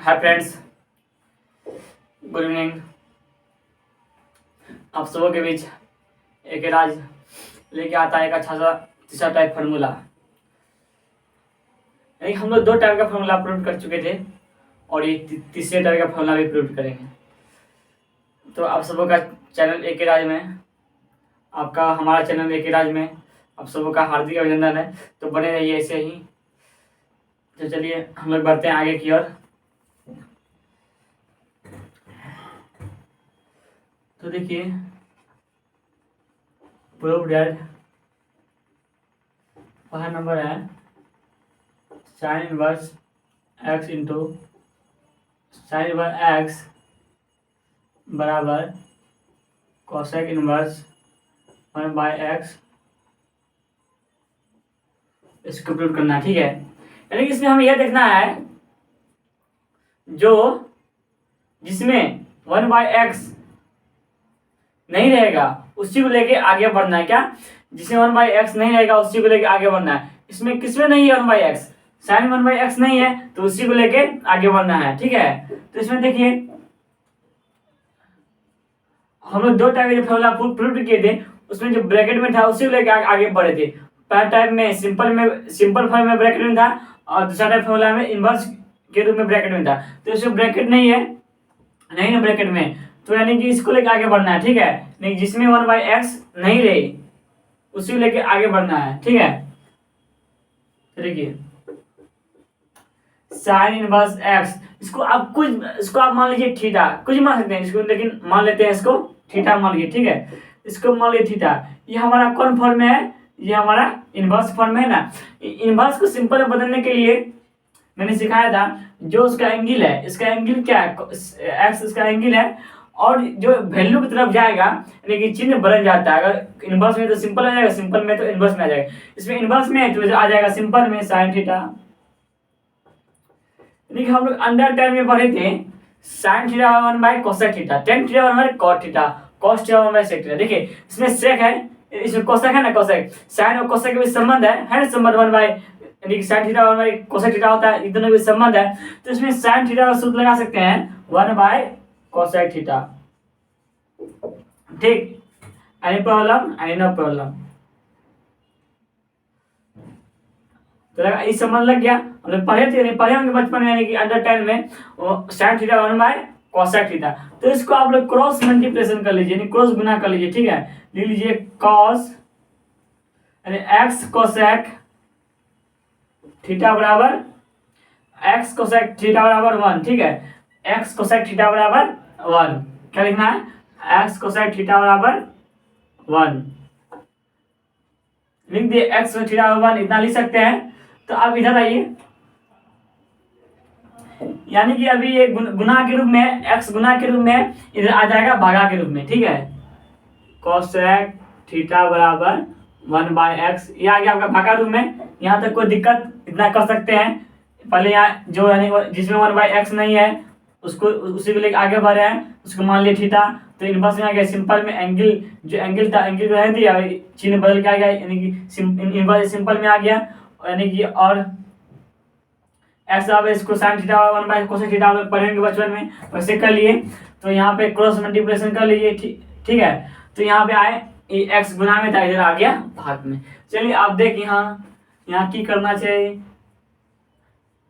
Hi friends, good evening. आप सबों के बीच एक राज लेके आता है एक अच्छा सा तीसरा टाइप फार्मूला। यानी हम लोग 2 टाइप का फार्मूला प्रूव कर चुके थे और ये तीसरे टाइप का फार्मूला भी प्रूव करेंगे। तो आप सबों का चैनल एक राज में, आपका हमारा चैनल एक राज में आप सबों का हार्दिक अभिनंदन है। तो बने रहिए ऐसे ही। तो चलिए हम लोग बढ़ते हैं आगे की ओर। तो देखिए, प्रूव डेट पहला नंबर है sine inverse x into sine inverse x बराबर कोसेक इनवर्स 1/x। इसको प्रूव करना है, ठीक है। यानी कि इसमें हमें यह देखना है जो जिसमें 1/x नहीं रहेगा उसी को लेके आगे बढ़ना है। क्या? जिसमें 1/x नहीं रहेगा उसी को लेके आगे बढ़ना है। इसमें किसमें नहीं है 1/x? साइन 1/x नहीं है तो उसी को लेके आगे बढ़ना है, ठीक है। तो इसमें देखिए हम लोग 2 टाइप के फॉर्मूला प्रूव किए थे। उसमें जो ब्रैकेट में था उसी को लेके आगे बढ़े थे। पहला टाइप में सिंपल फॉर्म में ब्रैकेट में था और दूसरा टाइप फॉर्मूला में इनवर्स के रूप में ब्रैकेट में था। तो इसमें ब्रैकेट नहीं है, नहीं ना ब्रैकेट में, तो यानी कि इसको लेके आगे बढ़ना है, ठीक है। नहीं, जिसमें 1/x नहीं रही उसी को लेके आगे बढ़ना है, ठीक है। तो देखिए साइन इनवर्स x, इसको आप मान लीजिए थीटा, कुछ मान सकते हैं इसको, लेकिन मान लेते हैं इसको थीटा मान लीजिए, ठीक है। इसको मान लीजिए थीटा। ये हमारा कौन फॉर्म में है? ये हमारा इनवर्स फॉर्म में है ना। इनवर्स को सिंपल में बदलने के लिए मैंने सिखाया था जो उसका एंगल है, इसका एंगल क्या है? x इसका एंगल है और जो वैल्यू की तरफ जाएगा यानी कि चिन्ह बदल जाता है। अगर इनवर्स में तो सिंपल आ जाएगा, सिंपल में तो इनवर्स में आ जाएगा। इसमें इनवर्स में है तो आ जाएगा सिंपल में साइन थीटा। यानी कि हम लोग अंडर टेन में पढ़े थे sine theta cosec theta, tan theta cot theta, cos theta sec theta. देखिए इसमें सेक है, इसमें कोसेक है ना, कोसेक साइन और कोसेक के बीच संबंध है ना, संबंध 1 यानी कि साइन थीटा 1/कोसेक थीटा होता है, इन दोनों के बीच संबंध है। तो इसमें साइन थीटा का सूत्र लगा सकते हैं 1/कोसेक थीटा, ठीक। Any problem? Any no problem? तो इस संबंध लग गया। हम लोग पढ़े होंगे बचपन में, यानी कि अंडर 10 में साइन थीटा 1/कोसेक थीटा। तो इसको आप लोग क्रॉस मल्टीप्लिकेशन कर लीजिए, यानी क्रॉस गुना कर लीजिए, ठीक है। लिख लीजिए कॉस यानी एक्स कोसेक थीटा बराबर एक्स कोसेक थीटा बराबर 1, ठीक है। एक्स कोसेक थीटा बराबर 1, क्या लिखना है? एक्स कोसेक थीटा बराबर 1 लिख दिए। एक्स थीटा बराबर 1 इतना लिख सकते हैं। तो अब इधर आइए, यानी कि अभी ये गुना के रूप में, x गुना के रूप में इधर आ जाएगा भागा के रूप में, ठीक है। कोसेक थीटा बराबर 1/x ये आ गया आपका भागा रूप में। यहाँ तक कोई दिक्कत? इतना कर सकते हैं। पहले यहाँ जो यानी जिसमें 1/x नहीं है उसको उसी को लेकर आगे बढ़ रहे हैं, उसको मान लिया थीटा। तो इनवर्स में आ गया सिंपल में एंगल, जो एंगल था एंगल रह दिया, चिन्ह बदल के आ गया, यानी कि इनवर्स सिंपल में आ गया, यानी कि और ऐसा अब इसको साइन थीटा 1/कोसेक थीटा में पढ़ेंगे बचपन में, वैसे कर लिए। तो यहाँ पे क्रॉस मल्टीप्लिकेशन कर लीजिए, ठीक है। तो यहाँ पे आए एक्स गुना में था, इधर आ गया भाग में। चलिए आप देख यहाँ की करना चाहिए।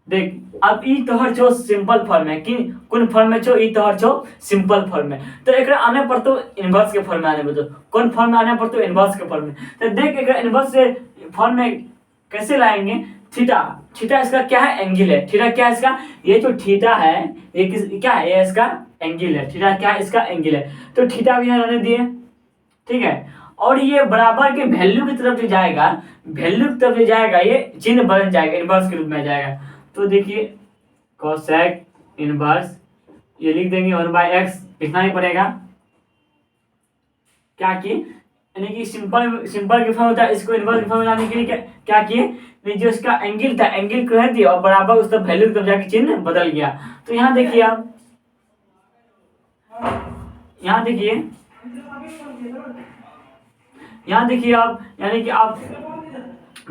देख अब ई तोहर छो सिंपल फॉर्म है कि कौन फॉर्म में छो? ई तोहर छो सिंपल फॉर्म में। तो एकरा आने पर तो इनवर्स के फॉर्म में आने पर, कौन फॉर्म में आने पर? तो इनवर्स के फॉर्म में। तो देख एकरा इनवर्स से फॉर्म में कैसे लाएंगे? थीटा, थीटा इसका क्या है? एंगल है। थीटा क्या है इसका? ये जो थीटा है ये क्या है? ये इसका एंगल है। थीटा क्या है? इसका एंगल है। तो थीटा भी यहाँ रहने दिए, ठीक है। और ये बराबर के वैल्यू की तरफ जो जाएगा, वैल्यू की तरफ जो जाएगा ये चिन्ह बदल जाएगा, इनवर्स के रूप में जाएगा। तो देखिए कोसेक इनवर्स ये लिख देंगे 1/x, लिखना ही पड़ेगा। क्या किए? यानी कि सिंपल के फॉर्म होता है, इसको इनवर्स के फॉर्म में लाने के लिए क्या किए? जो इसका एंगल था एंगल को रह दिया और बराबर उसका वैल्यू की तरफ जाके चिन्ह बदल गया। तो यहाँ देखिए आप, यहाँ देखिए आप, यानी कि आप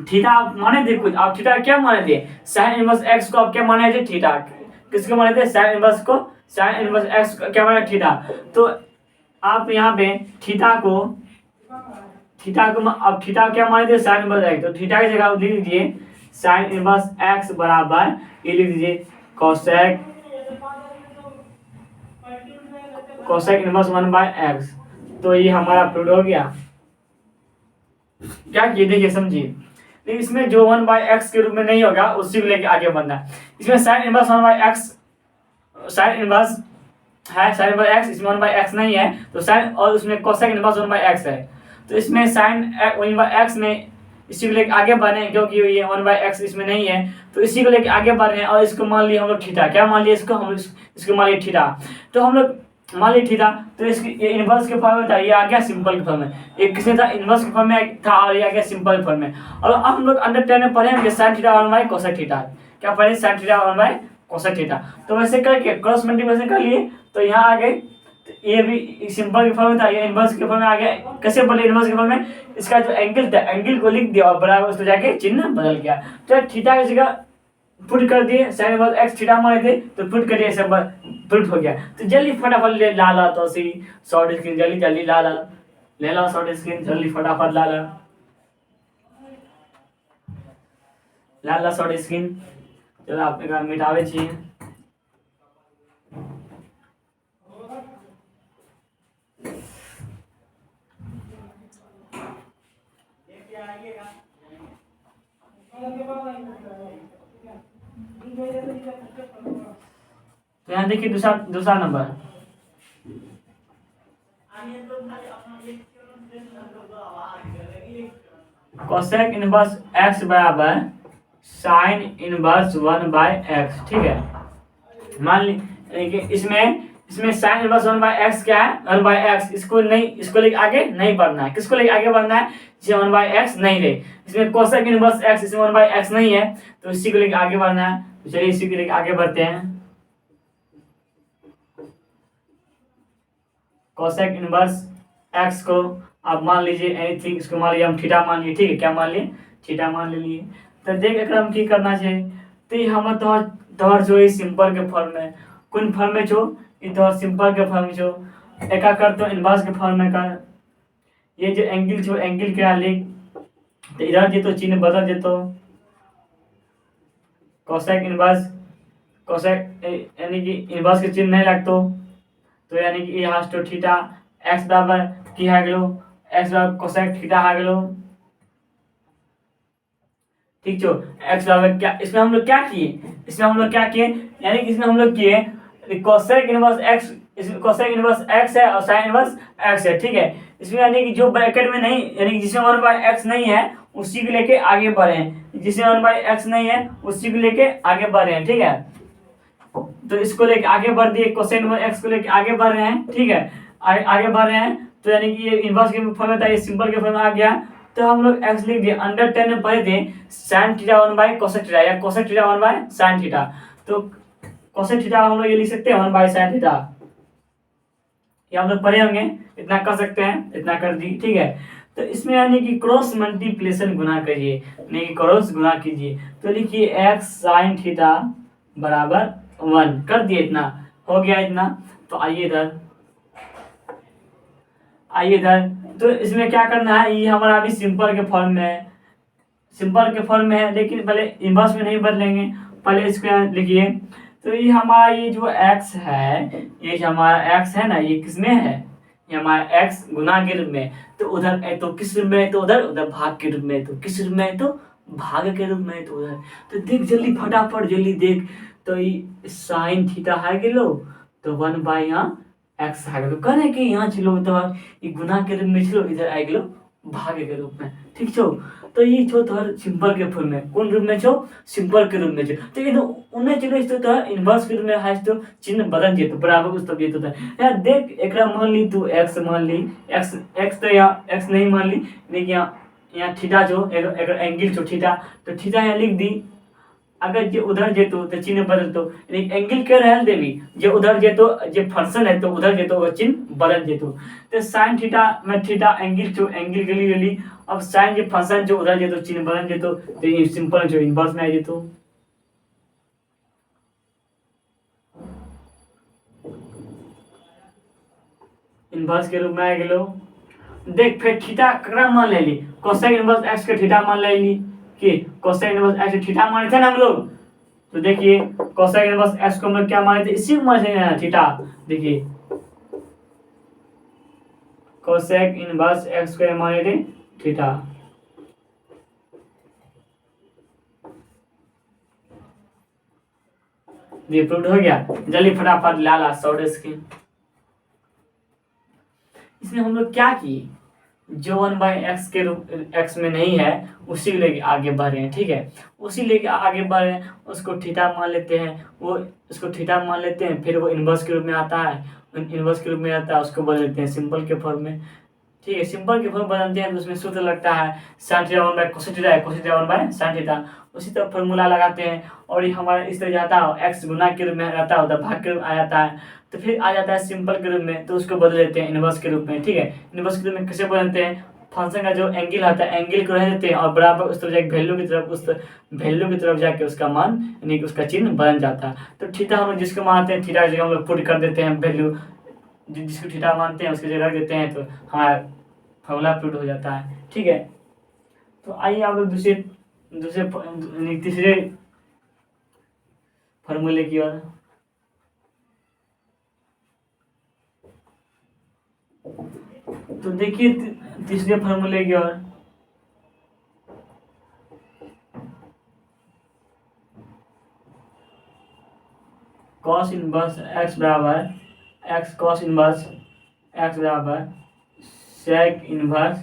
थीटा आप माने थे कुछ, आप थीटा क्या माने थे? साइन इनवर्स एक्स को आप क्या माने थे? थीटा। किसको मान लेते हैं, साइन इनवर्स को, साइन इनवर्स एक्स क्या माना, थीटा। तो आप यहाँ पे थीटा को अब थीटा क्या मान लेते हैं, साइन इनवर्स एक्स। तो थीटा की जगह आप लिख लीजिए साइन इनवर्स एक्स बराबर ये लिख दीजिए कोसेक इनवर्स 1/x। तो ये हमारा प्रूव हो गया। क्या किए देखिए समझिए, लेकिन इसमें जो 1/x के रूप में नहीं होगा उसी को लेके आगे बढ़ना है। इसमें sine inverse 1/x, sine inverse है, साइन इनवर्स x, इसमें 1/x नहीं है तो साइन, और उसमें कोसेक इनवर्स 1/x है। तो इसमें साइन 1/x में इसी को लेके आगे बढ़ रहे हैं, क्योंकि ये 1/x इसमें नहीं है तो इसी को लेके आगे बढ़ रहे हैं। और इसको मान लिए हम लोग थीटा, क्या मान लिए इसको, हम इसको मान लिए थीटा। तो हम लोग मान लिए थीटा, तो इसकी ये इनवर्स के फॉर्म में था, ये आ गया सिंपल के फॉर्म में। एक किसमें था, इनवर्स के फॉर्म में था, और ये आ गया सिंपल के फॉर्म में। और अब हम लोग अंडर 10 में पढ़े हैं sine theta 1 bye cosec theta. क्या पढ़े, sine theta 1 bye cosec theta. तो वैसे करके क्रॉस मल्टीप्लिकेशन कर लिए तो यहाँ आ गए। तो ये भी सिंपल के फॉर्म में था, ये इनवर्स के फॉर्म में आ गया। कैसे बोले इनवर्स के फॉर्म में, इसका जो एंगल था एंगल को लिख दिया और बराबर उसको जाके चिन्ह बदल गया। तो थीटा की जगह पुट कर दिए, साइन इनवर्स एक्स थीटा माने थे तो पुट कर दिए, सब पुट हो गया। तो जल्दी फटाफट ला ला, तो सी शॉर्ट स्क्रीन जल्दी जल्दी ला ला, ले लो शॉर्ट स्क्रीन जल्दी फटाफट ला ला शॉर्ट स्क्रीन। चलो आप मिटावे चाहिए। तो यहाँ देखिए दूसरा नंबर, कोसेक इनवर्स x बराबर साइन इनवर्स 1/x। ठीक है, मान लीजिए इसमें साइन इनवर्स 1/x क्या है, 1/x। इसको नहीं, इसको लेके आगे नहीं बढ़ना है। किसको लेके आगे बढ़ना है, जिसे 1/x नहीं रहे। इसमें कोसेक इनवर्स x, इसमें 1/x नहीं है तो इसी को लेके आगे बढ़ना है। तो चलिए इसी को लेके आगे बढ़ते हैं। कोसेक इनवर्स x को आप मान लीजिए एनीथिंग, इसको मान लीजिए हम थीटा मान लिए। ठीक है, क्या मान लिए, थीटा मान लिए। तो देख एक हम की करना चाहिए, तो हम तोहर जो सिंपल के फॉर्म में, कौन फॉर्म में छो, ये तोहर सिंपल के फॉर्म में छो। एका कर तो इनवर्स के फॉर्म में कर, ये जो एंगल छो एंगल क्या लिख, तो इधर जे तो चिन्ह बदल जेतो, कोसेक इनवर्स, कोसेक यानी कि इनवर्स के चिन्ह नहीं लगतो, तो यानी कि यहाँ तो थीटा x बराबर की आ गेलो, x बराबर कोसेक थीटा आ गेलो। ठीक छो, x बराबर क्या, इसमें हम लोग क्या किए, यानी कि इसमें हम लोग किए कोसेक इनवर्स x, इसमें कोसेक इनवर्स x है और साइन इनवर्स x है। ठीक है, इसमें यानी कि जो ब्रैकेट में नहीं, यानी कि जिसमें 1/x नहीं है उसी को लेके आगे बढ़े हैं, जिसमें 1/x नहीं है उसी को लेके आगे बढ़े हैं। ठीक है, तो इसको लेके आगे बढ़ दिए, कोसेक इनवर्स x को लेके आगे बढ़ रहे हैं। ठीक है, आगे बढ़ रहे हैं, तो यानी कि ये इनवर्स के फॉर्म में था, ये सिंपल के फॉर्म में आ गया। तो हम लोग x लिख दिए, अंडर 10 में पढ़े थे साइन थीटा 1 कोसेक थीटा या कोसेक थीटा 1 साइन थीटा। तो कोसेक थीटा हम लोग ये लिख सकते हैं 1 साइन थीटा, ये हम लोग पढ़े होंगे, इतना कर सकते हैं, इतना कर दी। ठीक है, तो इसमें यानी कि क्रॉस मल्टीप्लिकेशन गुना करिए, यानी कि क्रॉस गुना कीजिए। तो लिखिए x साइन थीटा बराबर 1 कर दिए, इतना हो गया इतना। तो आइए इधर, तो इसमें क्या करना है, ये हमारा अभी सिंपल के फॉर्म में है, लेकिन पहले इनवर्स में नहीं बदलेंगे, पहले इसको यहाँ लिखिए। तो ये हमारा ये जो x है, ये जो हमारा x है ना, ये किस में है, ये हमारा x गुना के रूप में। तो उधर तो किस रूप में, तो उधर भाग के रूप में, तो किस रूप में, तो भाग के रूप में, तो उधर। तो देख जल्दी फटाफट जल्दी देख, तो ये साइन थीटा है गेलो, तो 1 यहाँ x आ गेलो, कहने कि यहाँ चलो तो ये गुना के रूप में चलो, इधर आ गेलो भागे के रूप में। ठीक छो, तो ये छो तोहर सिंपल के फॉर्म में, कौन रूप में छो, सिंपल के रूप में छो। तो ये तो उन्हें चलो इस तो तोहर इनवर्स के रूप में है, तो चिन्ह बदल जेतो बराबर कुछ तब जेतो। यार देख एकरा मान ली तू x मान ली, x तो यहाँ x नहीं मान ली, लेकिन यहाँ थीटा जो एक एंगल छो थीटा, तो थीटा यहाँ लिख दी। अगर जे उधर जेतो तो चिन्ह बदलतो, यानी एंगल के रहल देवी, जे उधर जेतो जे फंक्शन है तो उधर जेतो वो चिन्ह बदल जेतो। तो साइन थीटा में थीटा एंगल जो एंगल के लिए ली, अब साइन जे फंक्शन जो उधर जेतो चिन्ह बदल जेतो, तो ये सिंपल जो इनवर्स में आ जेतो। इनवर्स के रूप में आ गेलो। देख फिर थीटा ककरा मान ले ली, कोसेक इनवर्स एक्स के थीटा मान ले ली कि कोसेक इनवर्स एक्स के थीटा माने थे ना हम लोग। तो देखिए कोसेक इनवर्स एक्स को हम लोग क्या माने थे, इसी को माने थे थीटा। देखिए कोसेक इनवर्स एक्स को माने थे थीटा। ये प्रूव हो गया। जल्दी फटाफट लाला शॉर्ट स्क्रीन। इसमें हम लोग क्या किए, जो 1/x के रूप x में नहीं है उसी को लेके आगे बढ़ रहे हैं। ठीक है, उसी लेके आगे बढ़ रहे हैं, उसको थीटा मान लेते हैं, वो उसको थीटा मान लेते हैं, फिर वो इनवर्स के रूप में आता है, इनवर्स के रूप में आता है, उसको बदल लेते हैं सिंपल के फॉर्म में। ठीक है, सिंपल के फॉर्म बदलते हैं तो उसमें सूत्र लगता है sin थीटा 1/cos थीटा है, cos थीटा 1/sin थीटा। उसी तरह फॉर्मूला लगाते हैं और ये हमारा इस तरह जाता है, x गुना के रूप में रहता है, उधर भाग के रूप में आ जाता है, तो फिर आ जाता है सिंपल के रूप में, तो उसको बदल लेते हैं इनवर्स के रूप में। ठीक है, इनवर्स के रूप में कैसे बदलते हैं, फंक्शन का जो एंगल आता है एंगल को रहने देते हैं और बराबर उस तरफ जाके वैल्यू की तरफ, उस वैल्यू की तरफ जाके उसका मान यानी कि उसका चिन्ह बदल जाता है। तो थीटा हम लोग जिसको मानते हैं थीटा की जगह हम लोग पुट कर देते हैं वैल्यू, जिसको थीटा मानते हैं उसकी जगह रख देते हैं, तो हमारा फॉर्मूला प्रूव हो जाता है। ठीक है, तो आइए आप लोग दूसरे दूसरे तीसरे फॉर्मूले की ओर। तो देखिए तीसरे फॉर्मूले की ओर, cos इनवर्स x बराबर x cos इनवर्स x बराबर sec इनवर्स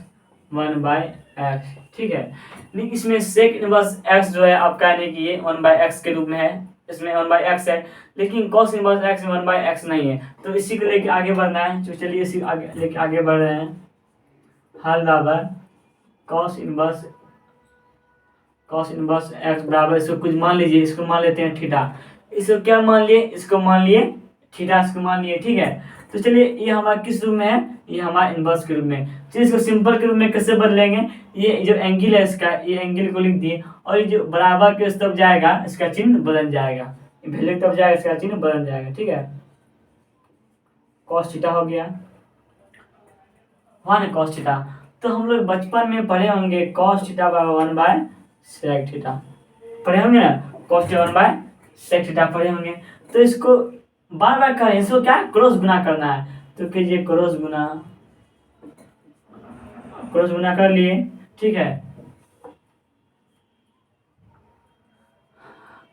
1/x। ठीक है, नहीं इसमें sec इनवर्स x जो है आपका यानी कि ये 1/x के रूप में है, इसमें 1/x है, लेकिन cos इनवर्स x में 1/x नहीं है, तो इसी को लेके आगे बढ़ना है। तो चलिए इसी आगे लेके आगे बढ़ रहे हैं। हल बराबर cos इनवर्स x बराबर, इसको कुछ मान लीजिए, इसको मान लेते हैं थीटा, इसको क्या मान लिए, इसको मान लिए थीटा, इसको मान लिए। ठीक है, तो चलिए ये हमारा किस रूप में है, ये हमारा इनवर्स के रूप में। चलिए इसको सिंपल के रूप में कैसे बदलेंगे, ये जो एंगल है इसका, ये एंगल को लिख दिए और ये जो बराबर के उस तरफ जाएगा इसका चिन्ह बदल जाएगा, वैल्यू की तरफ जाएगा इसका चिन्ह बदल जाएगा। ठीक है, cos थीटा हो गया, हुआ ना cos थीटा। तो हम लोग बचपन में पढ़े होंगे cos थीटा बराबर 1/sec थीटा, पढ़े होंगे ना, cos थीटा 1/sec थीटा पढ़े होंगे। तो इसको बार बार करें, इसको क्या क्रॉस गुना करना है, तो कीजिए क्रॉस गुना कर लिए। ठीक है,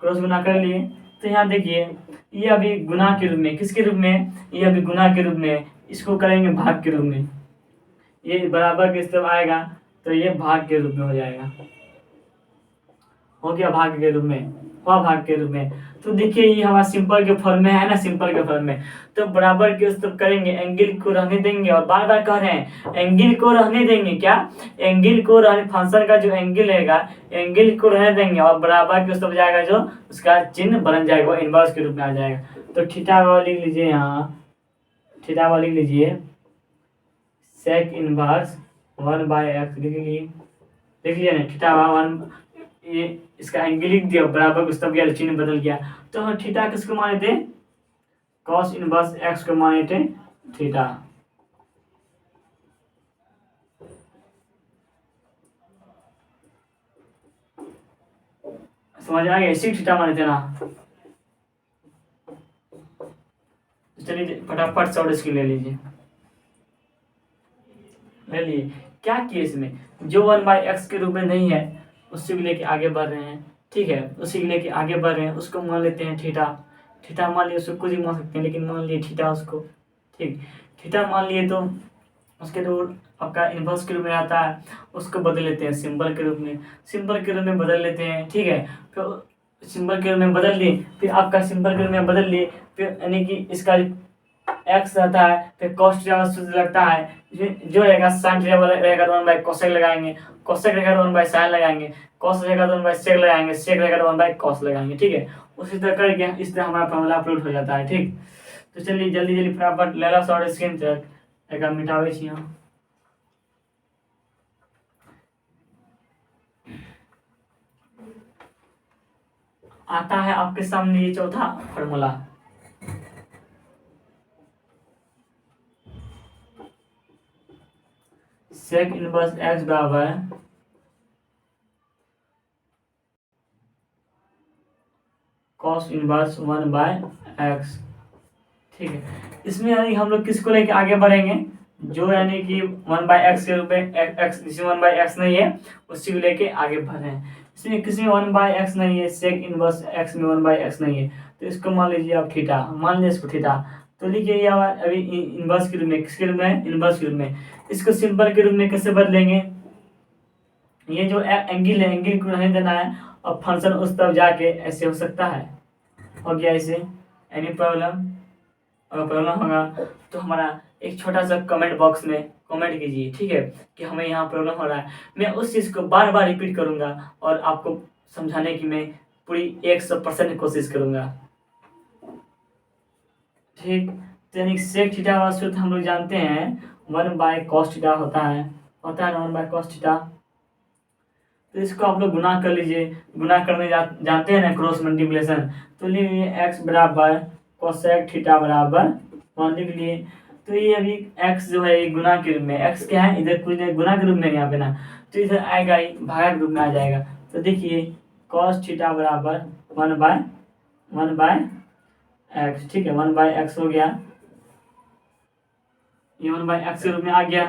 क्रॉस गुना कर लिए, तो यहाँ देखिए ये अभी गुना के रूप में, किसके रूप में, ये अभी गुना के रूप में, इसको करेंगे भाग के रूप में, ये बराबर के तरफ आएगा तो ये भाग के रूप में हो जाएगा, हो गया भाग के रूप में, हुआ भाग के रूप में। तो देखिए ये हमारा सिंपल के फॉर्म में है ना, सिंपल के फॉर्म में, तो बराबर के उस तरफ करेंगे, एंगल को रहने देंगे, और बार बार कह रहे हैं एंगल को रहने देंगे, क्या एंगल को रहने, फंक्शन का जो एंगल रहेगा एंगल को रहने देंगे और बराबर के उस तरफ जाएगा जो उसका चिन्ह बन जाएगा, वो इनवर्स के रूप में आ जाएगा। तो थीटा वाला लिख लीजिए, यहाँ थीटा वाला लिख लीजिए सेक इनवर्स 1/x लिख लिया ना, थीटा 1, ये इसका एंगल लिख दिया, बराबर उस तरफ गया चिन्ह बदल गया, तो हम थीटा किसको माने थे, cos इनवर्स x को माने थे थीटा। समझ आ गया, इसी थीटा माने थे ना। चलिए फटाफट शॉर्ट स्क्रीन ले लीजिए, ले लिए। क्या किए इसमें, जो 1/x के रूप में नहीं है उसी को लेके आगे बढ़ रहे हैं। ठीक है, उसी को लेके आगे बढ़ रहे हैं, उसको मान लेते हैं थीटा, थीटा मान लिए, उसको कुछ भी मान सकते हैं लेकिन मान लिए थीटा उसको। ठीक, थीटा मान लिए तो उसके जो आपका इनवर्स के रूप में आता है उसको बदल लेते हैं सिंबल के रूप में, सिंबल के रूप में बदल लेते हैं। ठीक है, फिर सिंबल के रूप में बदल लिए, फिर आपका सिंबल के रूप में बदल लिए, फिर यानी कि इसका एक्स रहता है, फिर कॉस थीटा सूत्र लगता है, जो रहेगा साइन थीटा रहेगा तो 1/कोसेक लगाएंगे, कोसेक रहेगा तो 1/साइन लगाएंगे, कॉस रहेगा तो 1/सेक लगाएंगे, सेक रहेगा तो 1/कॉस लगाएंगे। ठीक है, उसी तरह करके इस तरह हमारा फॉर्मूला प्रूव हो जाता है। ठीक, तो चलिए जल्दी जल्दी फटाफट ले लो शॉर्ट स्क्रीन तक, एक मिटावे छी हम। आता है आपके सामने ये चौथा फॉर्मूला, सेक इनवर्स एक्स बराबर कॉस इनवर्स 1/x। ठीक है, इसमें यानी हम लोग किसको लेके आगे बढ़ेंगे, जो यानी कि 1/x के रूप में x जिसमें 1/x नहीं है उसी को लेके आगे बढ़ रहे हैं। इसमें किसी में 1/x नहीं है, सेक इनवर्स x में 1/x नहीं है, तो इसको मान लीजिए आप थीटा, मान लीजिए इसको थीटा, तो लिखिए ये अभी इनवर्स के रूप में, किसके रूप में, इनवर्स के रूप में। इसको सिंपल के रूप में कैसे बदलेंगे, ये जो एंगल है, एंगल को नहीं देना है और फंक्शन उस तरफ जाके ऐसे हो सकता है, हो गया ऐसे। एनी प्रॉब्लम, अगर प्रॉब्लम होगा तो हमारा एक छोटा सा कमेंट बॉक्स में कमेंट कीजिए, ठीक है, कि हमें यहाँ प्रॉब्लम हो रहा है। मैं उस चीज़ को बार बार रिपीट करूँगा और आपको समझाने की मैं पूरी 100% कोशिश करूँगा। ठीक, तो यानी सेक थीटा वाला सूत्र हम लोग जानते हैं 1/cos थीटा होता है ना, 1/cos थीटा। तो इसको आप लोग गुना कर लीजिए, गुना करने जानते हैं ना, क्रॉस मल्टीप्लिकेशन। तो लीजिए x बराबर कोसेक थीटा बराबर 1 लिख लिए। तो ये अभी x जो है ये गुना के रूप में, x क्या है इधर कुछ गुना के रूप में यहाँ पे ना, तो इधर आएगा ही भागा के रूप में आ जाएगा। तो देखिए cos थीटा बराबर 1/x, ठीक है, 1/x हो गया, ये 1/x के रूप में आ गया,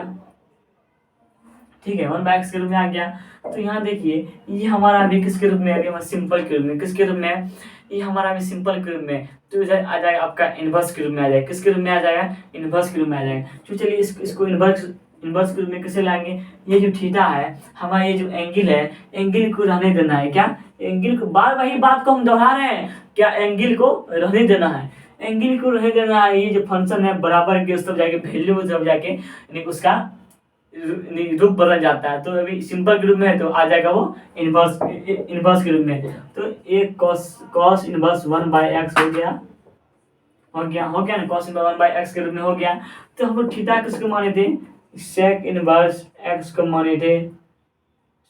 ठीक है, 1/x के रूप में आ गया। तो यहाँ देखिए ये हमारा अभी किसके रूप में, अभी हमारा सिंपल के रूप में, किसके रूप में है, ये हमारा अभी सिंपल के रूप में, तो इधर आ जाएगा आपका इनवर्स के रूप में आ जाएगा, किसके रूप में आ जाएगा, इनवर्स के रूप में आ जाएगा। तो चलिए इसको इनवर्स के रूप में कैसे लाएंगे, ये जो थीटा है हमारा, ये जो एंगल है, एंगल को रहने देना है, क्या एंगल को, बार वही बात को हम दोहरा रहे हैं, क्या एंगल को रहने देना है, एंगल को रहने देना है। ये जो फंक्शन है बराबर के उस तरफ जाके, वैल्यू उस तरफ जाके यानी उसका रूप बदल जाता है। तो अभी सिंपल के रूप में है तो आ जाएगा वो इनवर्स के रूप में। तो एक cos इनवर्स 1/x हो गया ना, cos इनवर्स 1/x के रूप में हो गया। तो हम लोग थीटा किसको माने थे, सेक इनवर्स x को माने थे,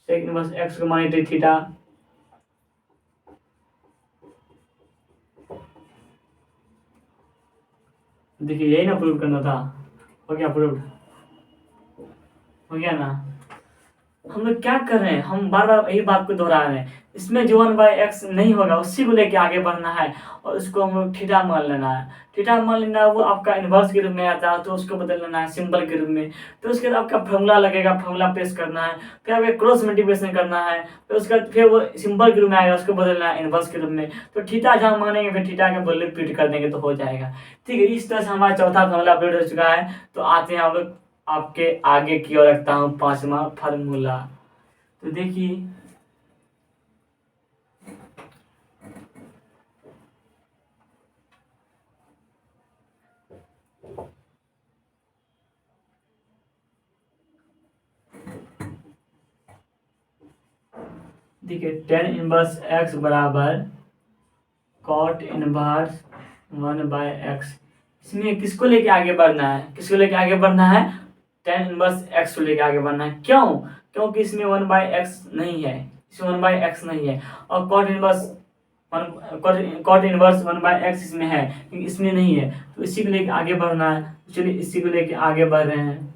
सेक इनवर्स x को माने थे थीटा। देखिए यही ना प्रूव करना था, हो गया प्रूव, हो गया ना। हम लोग क्या कर रहे हैं, हम बार बार यही बात को दोहरा रहे हैं। इसमें जो 1/x नहीं होगा उसी को लेके आगे बढ़ना है और उसको हम लोग थीटा मान लेना है। थीटा मान लेना है, वो आपका इनवर्स के रूप में आता है तो उसको बदल लेना है सिंपल के रूप में। तो उसके बाद आपका फॉर्मूला लगेगा, फॉर्मूला पेश करना है, फिर आपको क्रॉस मल्टीप्लिकेशन करना है, फिर उसके बाद फिर वो सिंपल के रूप में आएगा, उसको बदलना है इनवर्स के रूप में। तो थीटा जहाँ मानेंगे फिर थीटा के वैल्यू फिट कर देंगे तो हो जाएगा। ठीक है, इस तरह से हमारा चौथा फॉर्मूला अपडेट हो चुका है। तो आते हैं हम लोग आपके आगे की ओर रखता हूँ 5वां फार्मूला। तो देखिए tan इनवर्स x बराबर cot इनवर्स 1/x। इसमें किसको लेके आगे बढ़ना है, किसको लेके आगे बढ़ना है, tan इनवर्स x को लेके आगे बढ़ना है। क्यों, क्योंकि इसमें 1/x नहीं है, इसमें 1/x नहीं है, और cot इनवर्स 1/x इसमें है, इसमें नहीं है, तो इसी को लेके आगे बढ़ना है। चलिए इसी को लेके आगे बढ़ रहे हैं,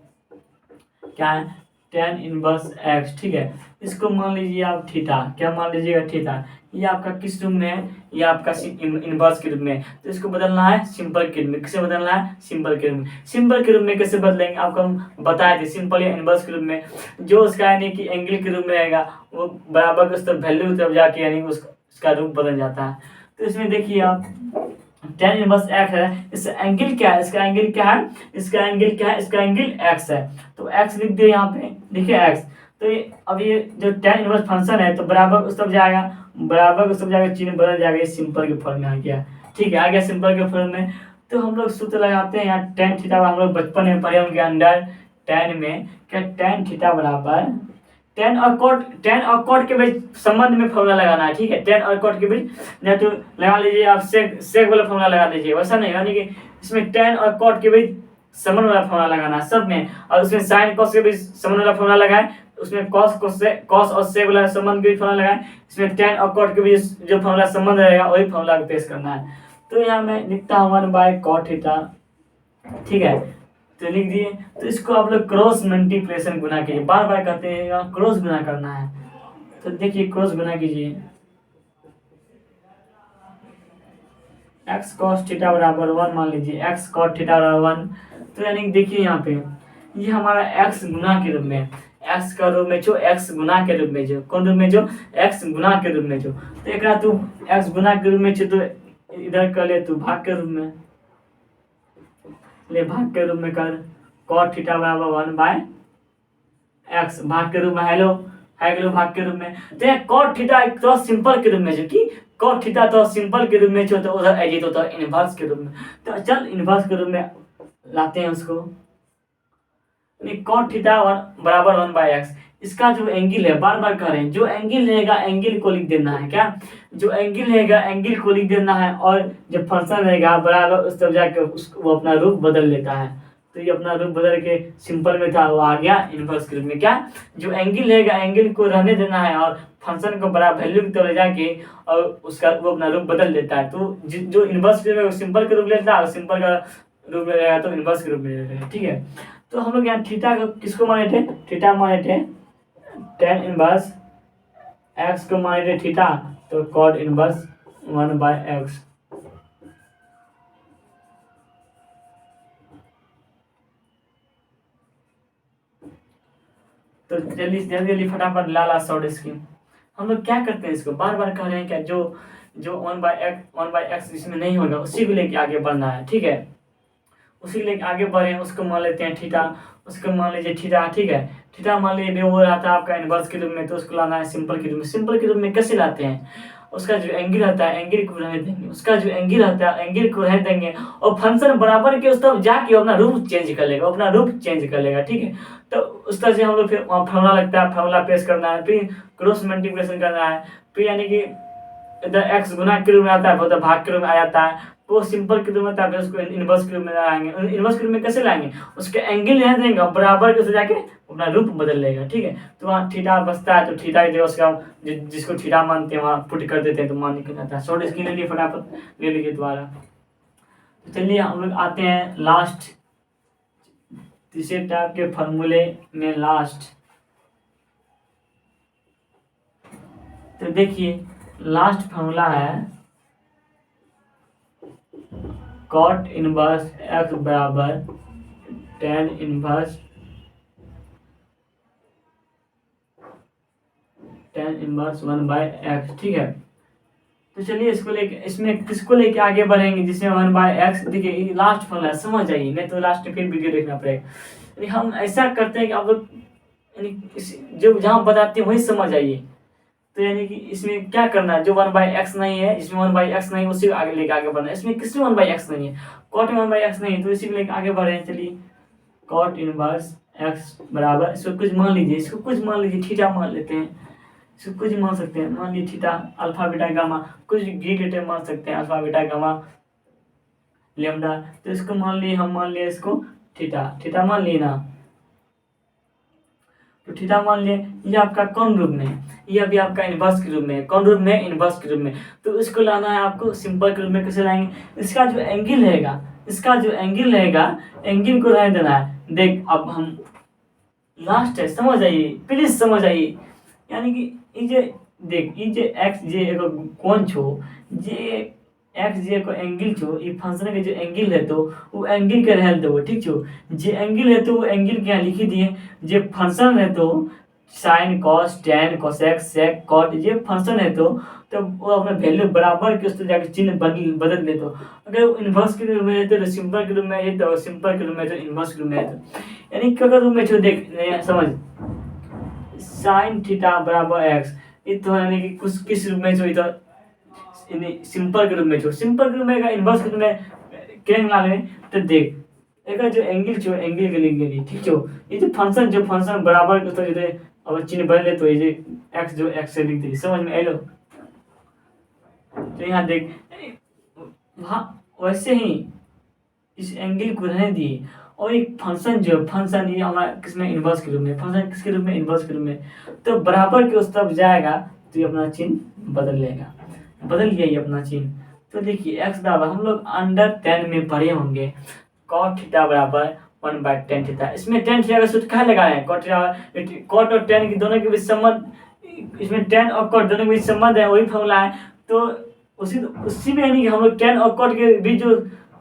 क्या है tan इनवर्स x, ठीक है। इसको मान लीजिए आप थीटा, क्या मान लीजिएगा थीटा। ये आपका किस रूप में है, ये आपका इनवर्स के रूप में, तो इसको बदलना है सिंपल के रूप में। किसे बदलना है, सिंपल के रूप में। सिंपल के रूप में कैसे बदलेंगे आपको हम बताए थे, सिंपल या इनवर्स के रूप में जो उसका यानी कि एंगल के रूप में रहेगा वो बराबर उस तरफ वैल्यू तरफ जाके यानी उसका रूप बदल जाता है। तो इसमें देखिए आप tan इनवर्स x है, इसका एंगल क्या है, इसका एंगल क्या है, इसका एंगल क्या है, इसका एंगल x है। तो x लिख दिए यहाँ पे, देखिए x। तो ये अब ये जो tan इनवर्स फंक्शन है तो बराबर उस तरफ जाएगा, बराबर उस तरफ जाएगा, चिन्ह बदल जाएगा, ये सिंपल के फॉर्म में आ गया। ठीक है, आ गया सिंपल के फॉर्म में। तो हम लोग सूत्र लगाते हैं यहाँ tan थीटा, हम लोग बचपन में पढ़े होंगे अंडर tan में, क्या tan थीटा बराबर tan और cot के बीच संबंध में फॉर्मूला लगाना है। ठीक है, tan और cot के बीच या तो लगा लीजिए आप सेक वाला फॉर्मूला लगा दीजिए, वैसा नहीं, यानी कि इसमें tan और cot के बीच संबंध वाला फॉर्मूला लगाना है सब में, और उसमें sin cos के बीच संबंध वाला फॉर्मूला लगाए, उसमें cos और sec वाला संबंध के बीच फॉर्मूला लगाए, इसमें tan और cot के बीच जो फॉर्मूला संबंध रहेगा वही फॉर्मूला पेश करना है। तो यहाँ मैं लिखता हूँ 1/cot थीटा, ठीक है, तो लिख दिए। तो इसको आप लोग क्रॉस मल्टीप्लिकेशन गुना कीजिए, बार बार कहते हैं क्रॉस गुना करना है। तो देखिए क्रॉस गुना कीजिए, एक्स कॉस थीटा बराबर 1 मान लीजिए, एक्स कॉट थीटा बराबर 1। तो यानी कि देखिए यहाँ पे ये हमारा एक्स गुना के रूप में, एक्स का रूप में जो एक्स गुना के रूप में जो कौन रूप में जो एक्स गुना के रूप में जो, तो एक तू एक्स गुना के रूप में जो, तो इधर कर ले तू भाग के रूप में ले, भाग के रूप में कर कॉट थीटा बराबर 1 बाय एक्स, भाग के रूप में हेलो हेलो भाग के रूप में। तो यहाँ कॉट थीटा तो सिंपल के रूप में जो कि कॉट थीटा तो सिंपल के रूप में जो, तो उधर एजिट होता है इनवर्स के रूप में। तो चल इनवर्स के रूप में लाते हैं उसको, कॉट थीटा बराबर 1 बाय एक्स। इसका जो एंगल है, बार बार कह रहे हैं, जो एंगल रहेगा एंगल को लिख देना है, क्या जो एंगल रहेगा एंगल को लिख देना है, और जो फंक्शन रहेगा बराबर उस तरफ जाके वो अपना रूप बदल लेता है। तो ये अपना रूप बदल के सिंपल में था, वो आ गया इनवर्स के रूप में। क्या जो एंगल रहेगा एंगल को रहने देना है, और फंक्शन को बराबर वैल्यू की तरह जाके और उसका वो अपना रूप बदल देता है। तो जो इनवर्स के रूप में सिंपल के रूप लेता है, सिंपल का रूप में रहेगा तो इनवर्स के रूप में रहेगा। ठीक है, तो हम लोग यहाँ थीटा किसको माने थे, थीटा माने थे tan इनवर्स x को माने थे थीटा, तो cot इनवर्स 1 बाय x। तो जल्दी जल्दी फटाफट लाला शॉर्ट स्कीम। हम लोग क्या करते हैं, इसको बार बार कह रहे हैं क्या, जो 1 बाय एक्स इसमें नहीं होगा उसी को लेके आगे बढ़ना है। ठीक है, उसी लेके आगे बढ़े, उसको मान लेते हैं थीटा, उसको मान लीजिए थीटा। ठीक है, थीटा मान लीजिए वो रहा था आपका इनवर्स के रूप में, तो उसको लाना है सिंपल के रूप में। सिंपल के रूप में कैसे लाते हैं, उसका जो एंगल रहता है एंगल को रहने देंगे, उसका जो एंगल रहता है एंगल को रहने देंगे, और फंक्शन बराबर के उस तरफ जाके अपना रूप चेंज कर लेगा, अपना रूप चेंज कर लेगा। ठीक है, तो उस तरह से हम लोग फिर फॉर्मूला लगता है, फॉर्मूला पेश करना है, फिर क्रॉस मल्टीप्लिकेशन करना है, फिर यानी कि इधर एक्स गुना के रूप में आता है, उधर भाग के रूप में आ जाता है। वो सिंपल के रूप में आता है, उसको इनवर्स के रूप में लाएंगे। इनवर्स के रूप में कैसे लाएंगे, उसके एंगल रहने देंगे और बराबर के उसे जाके अपना रूप बदल लेगा। ठीक है, तो वहाँ थीटा बचता है, तो थीटा की जगह उसका जिसको थीटा मानते हैं वहाँ पुट कर देते हैं, तो मान निकल जाता है। शॉर्ट स्क्रीन ले लिए, फटाफट ले लीजिए दोबारा। तो चलिए हम लोग आते हैं लास्ट तीसरे टाइप के फॉर्मूले में लास्ट। तो देखिए लास्ट फॉर्मूला है कॉट इनवर्स एक्स बराबर tan इनवर्स 1 बाय एक्स। ठीक है, तो चलिए इसको लेके, इसमें किसको लेके आगे बढ़ेंगे, जिसमें 1 बाय एक्स। देखिए लास्ट फॉर्मूला समझ जाइए, नहीं तो लास्ट में फिर वीडियो देखना पड़ेगा। हम ऐसा करते हैं कि आप लोग जो जहाँ बताते हैं वही समझ आइए। तो यानी कि इसमें क्या करना है, जो 1 बाई एक्स नहीं है, इसमें 1 बाई एक्स नहीं है, उसी को आगे लेके आगे बढ़ना है। इसमें किसमें 1 बाई एक्स नहीं है, कॉट में 1 बाई एक्स नहीं है, तो इसी को लेके आगे बढ़ रहे हैं। चलिए कॉट इनवर्स एक्स बराबर, इसको कुछ मान लीजिए, इसको कुछ मान लीजिए, थीटा मान लेते हैं, इसको कुछ मान सकते हैं, मान लीजिए थीटा अल्फा बीटा गामा, कुछ ग्रीक लेटर मान सकते हैं, अल्फा बीटा गामा लेमडा। तो इसको मान लिए, हम मान लिए इसको थीटा, थीटा मान लिए ना, तो थीटा मान लिए। ये आपका कौन रूप में है, ये अभी आपका इनवर्स के रूप में है, कौन रूप में, इनवर्स के रूप में। तो इसको लाना है आपको सिंपल के रूप में। कैसे लाएंगे, इसका जो एंगल रहेगा, इसका जो एंगल रहेगा एंगल को रहने देना है। देख अब हम लास्ट है, समझ आइए प्लीज समझ आइए। यानी कि ये जे देख, ये जे एक्स जे एगो कोण छो, जे एक्स जे को एंगल छो, ये फंक्शन के जो एंगल है तो वो एंगल के रहल दो। ठीक छो, जे एंगल है तो वो एंगल के यहाँ लिखी दिए, जे फंक्शन है तो sine cos tan cosec sec cot, ये फंक्शन है तो वो अपना वैल्यू बराबर के उस तरह जाकर चिन्ह बदल ले। तो अगर वो इनवर्स के रूप में है तो सिंपल के रूप में है, तो सिंपल के रूप में तो इनवर्स के रूप में है। तो यानी कि अगर रूप में छो, देख समझ, साइन थीटा बराबर एक्स, ये तो यानी कि कुछ किस रूप में छो, तो सिंपल के रूप में छो, सिंपल के रूप में इनवर्स के रूप में क्या ला ले। तो देख एक जो एंगल छो, एंगल के लिख देनी। ठीक छो, ये जो फंक्शन बराबर के तो ये अब चिन्ह बदल ले, तो ये एक्स जो एक्स से लिख दी, समझ में आइलो। तो यहाँ देख वहाँ वैसे ही इस एंगल को रहने दिए, और एक फंक्शन जो फंक्शन ये हमारा किसमें, इनवर्स के रूप में, फंक्शन किसके रूप में, इनवर्स के रूप में। तो बराबर के उस तरफ जाएगा तो ये अपना चिन्ह बदल लेगा, बदल गया ये अपना चिन्ह। तो देखिए एक्स बराबर, हम लोग अंडर 10 में पढ़े होंगे, कॉट थीटा बराबर 1/tan थीटा। इसमें tan थीटा का सूत्र कहाँ लगा है, कॉट और tan की दोनों के बीच संबंध, इसमें tan और cot दोनों के बीच संबंध है, वही फॉर्मूला है। तो उसी में यानी कि हम लोग tan और cot के बीच जो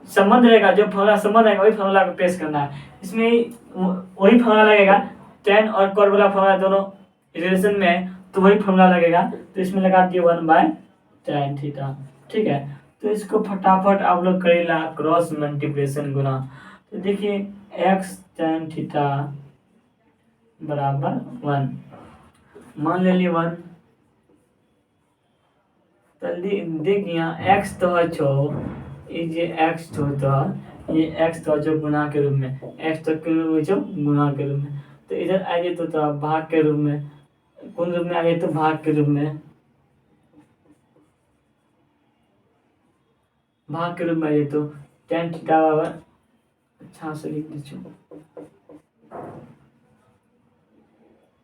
संबंध रहेगा, जो फॉर्मूला संबंध रहेगा, वही फॉर्मूला को पेश करना है। इसमें वही फॉर्मूला लगेगा, tan और cot वाला फॉर्मूला दोनों रिलेशन में है, तो वही फॉर्मूला लगेगा। तो इसमें लगा दिए 1/tan थीटा। ठीक है, तो इसको फटाफट आप लोग करेला क्रॉस मल्टीप्लिकेशन गुना। तो देखिए x tan थीटा बराबर 1, मान ले लिए 1। तो देखिए यहाँ x तो है छो, ये x तो ये x तो जो गुना के रूप में, x तो के रूप में जो गुना के रूप में, तो इधर आ जाए तो भाग के रूप में, कौन रूप में आ जाए तो भाग के रूप में, भाग के रूप में आ जाए तो tan थीटा बराबर, अच्छा से लिख दीजिए,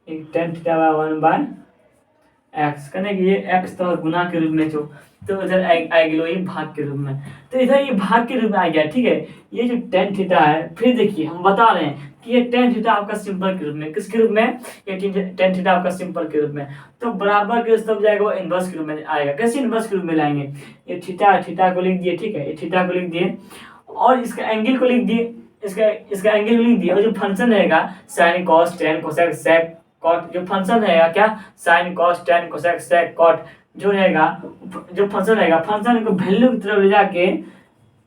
एक tan थीटा बराबर 1/x करने की, ये x तो गुना के रूप में जो, तो इधर आएगी लो ये भाग के रूप में, तो इधर ये भाग के रूप में आ गया। ठीक है, ये जो tan थीटा है, फिर देखिए हम बता रहे हैं कि ये tan थीटा आपका सिंपल के रूप में, किसके रूप में, ये tan थीटा आपका सिंपल के रूप में, तो बराबर के तब जाएगा वो इनवर्स के रूप में आएगा। कैसे इनवर्स के रूप में लाएंगे, ये थीटा को लिख दिए। ठीक है, ये थीटा को लिख दिए और इसका एंगल को लिख दिए, इसका एंगल लिख दिया, और जो फंक्शन रहेगा sin cos tan cosec sec cot, जो फंक्शन रहेगा क्या, sin cos tan cosec sec cot जो रहेगा, जो फंक्शन रहेगा, फंक्शन को वैल्यू की तरफ ले जाके,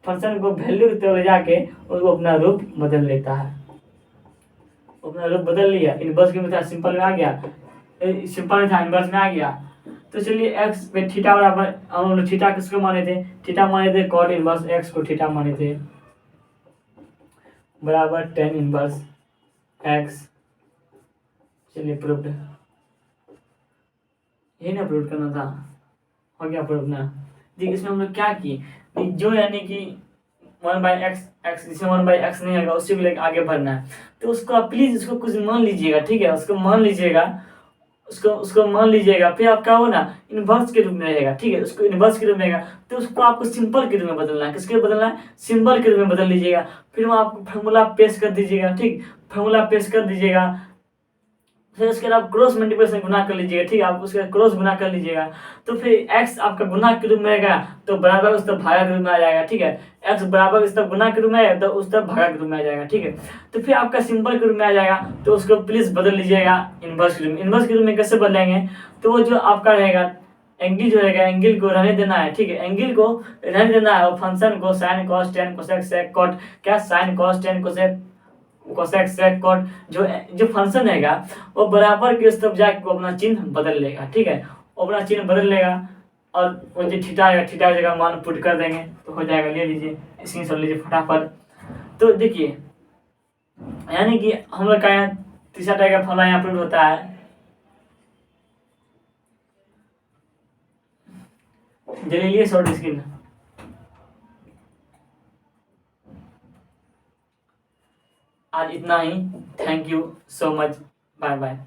फंक्शन को वैल्यू की तरफ ले जाके उसको अपना रूप बदल लेता है, अपना रूप बदल लिया, इनवर्स की में सिंपल में आ गया, सिंपल में था इनवर्स में आ गया। तो चलिए x पे थीटा बराबर, हम लोग थीटा किसको माने थे, थीटा माने थे cot इनवर्स x को थीटा माने थे, बराबर tan इनवर्स x। चलिए प्रूफ, यही ना प्रूफ करना था, हो गया प्रूफ ना। देखिए इसमें हम लोग क्या किए, जो यानी कि 1/x जिसमें 1/x नहीं होगा उसी को लेकर आगे बढ़ना है। तो उसको आप प्लीज उसको कुछ मान लीजिएगा। ठीक है, उसको मान लीजिएगा, उसको मान लीजिएगा, फिर आप क्या हो ना, इनवर्स के रूप में रहेगा। ठीक है, उसको इनवर्स के रूप में रहेगा, तो उसको आपको सिंपल के रूप में बदलना है। किसके रूप में बदलना है, सिंबल के रूप में बदल लीजिएगा। फिर वो आपको फार्मूला पेश कर दीजिएगा। ठीक, फार्मूला पेश कर दीजिएगा, फिर उसके बाद आप क्रॉस मल्टीप्लिकेशन गुना कर लीजिएगा। ठीक है, आप उसके क्रॉस गुना कर लीजिएगा, तो फिर x आपका गुना के रूप में रहेगा, तो बराबर उस तरफ भागा के रूप में आ जाएगा। ठीक है, x बराबर इस तरफ गुना के रूप में आएगा, तो उस तरफ भागा के रूप में आ जाएगा। ठीक है, तो फिर आपका सिंपल के रूप में आ जाएगा, तो उसको प्लीज बदल लीजिएगा इनवर्स के रूप में। इनवर्स के रूप में कैसे बदलेंगे, तो वो जो आपका रहेगा एंगल जो रहेगा, एंगल को रहने देना है। ठीक है, एंगल को रहने देना है, और फंक्शन को sin cos tan cosec sec cot, क्या sin cos tan cosec sec cot जो फंक्शन रहेगा वो बराबर के उस तरफ जाके वो अपना चिन्ह बदल लेगा। ठीक है, अपना चिन्ह बदल लेगा, और वो जो थीटा आएगा, थीटा की जगह मान पुट कर देंगे तो हो जाएगा। ले लीजिए, इसी सब लीजिए फटाफट। तो देखिए यानी कि हम लोग का यहाँ तीसरा टाइप का फॉर्मूला यहाँ प्रूव होता है। ले लीजिए शॉर्ट स्क्रीन। आज इतना ही, thank you so much, bye bye.